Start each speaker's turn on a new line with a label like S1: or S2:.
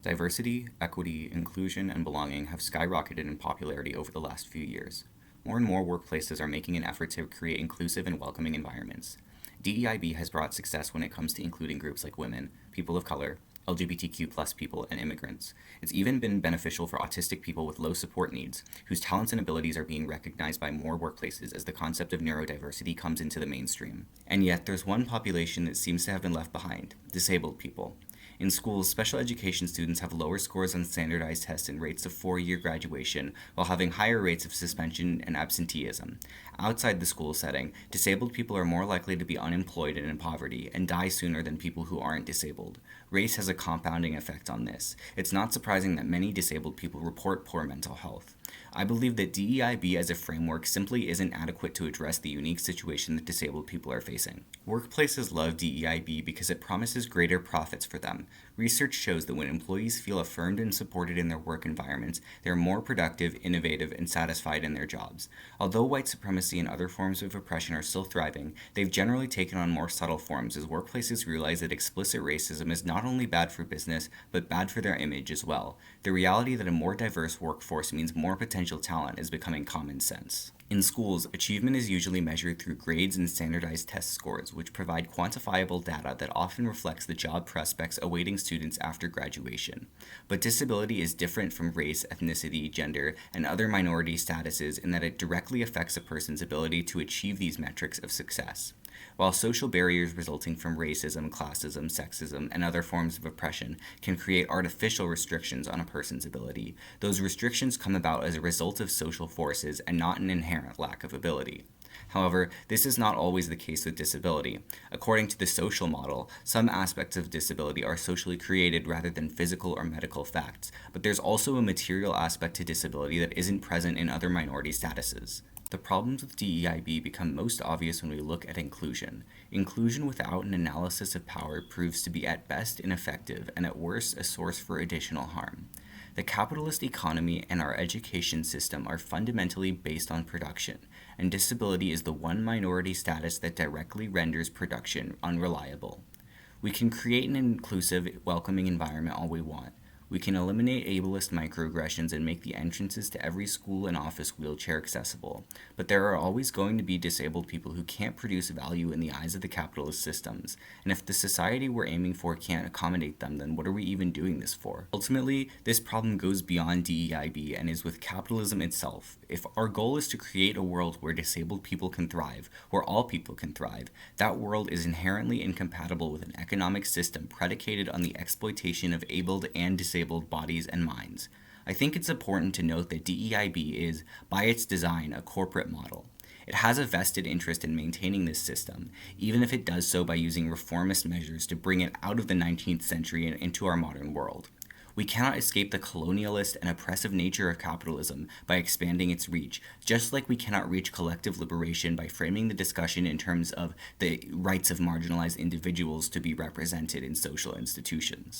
S1: Diversity, equity, inclusion, and belonging have skyrocketed in popularity over the last few years. More and more workplaces are making an effort to create inclusive and welcoming environments. DEIB has brought success when it comes to including groups like women, people of color, LGBTQ+ people, and immigrants. It's even been beneficial for autistic people with low support needs, whose talents and abilities are being recognized by more workplaces as the concept of neurodiversity comes into the mainstream. And yet, there's one population that seems to have been left behind: disabled people. In schools, special education students have lower scores on standardized tests and rates of four-year graduation, while having higher rates of suspension and absenteeism. Outside the school setting, disabled people are more likely to be unemployed and in poverty, and die sooner than people who aren't disabled. Race has a compounding effect on this. It's not surprising that many disabled people report poor mental health. I believe that DEIB as a framework simply isn't adequate to address the unique situation that disabled people are facing. Workplaces love DEIB because it promises greater profits for them. Research shows that when employees feel affirmed and supported in their work environments, they are more productive, innovative, and satisfied in their jobs. Although white supremacy and other forms of oppression are still thriving, they've generally taken on more subtle forms as workplaces realize that explicit racism is not only bad for business, but bad for their image as well. The reality that a more diverse workforce means more potential talent is becoming common sense. In schools, achievement is usually measured through grades and standardized test scores, which provide quantifiable data that often reflects the job prospects awaiting students after graduation. But disability is different from race, ethnicity, gender, and other minority statuses in that it directly affects a person's ability to achieve these metrics of success. While social barriers resulting from racism, classism, sexism, and other forms of oppression can create artificial restrictions on a person's ability, those restrictions come about as a result of social forces and not an inherent lack of ability. However, this is not always the case with disability. According to the social model, some aspects of disability are socially created rather than physical or medical facts, but there's also a material aspect to disability that isn't present in other minority statuses. The problems with DEIB become most obvious when we look at inclusion. Inclusion without an analysis of power proves to be at best ineffective and at worst a source for additional harm. The capitalist economy and our education system are fundamentally based on production, and disability is the one minority status that directly renders production unreliable. We can create an inclusive, welcoming environment all we want. We can eliminate ableist microaggressions and make the entrances to every school and office wheelchair accessible, but there are always going to be disabled people who can't produce value in the eyes of the capitalist systems, and if the society we're aiming for can't accommodate them, then what are we even doing this for? Ultimately, this problem goes beyond DEIB and is with capitalism itself. If our goal is to create a world where disabled people can thrive, where all people can thrive, that world is inherently incompatible with an economic system predicated on the exploitation of abled and disabled bodies and minds. I think it's important to note that DEIB is, by its design, a corporate model. It has a vested interest in maintaining this system, even if it does so by using reformist measures to bring it out of the 19th century and into our modern world. We cannot escape the colonialist and oppressive nature of capitalism by expanding its reach, just like we cannot reach collective liberation by framing the discussion in terms of the rights of marginalized individuals to be represented in social institutions.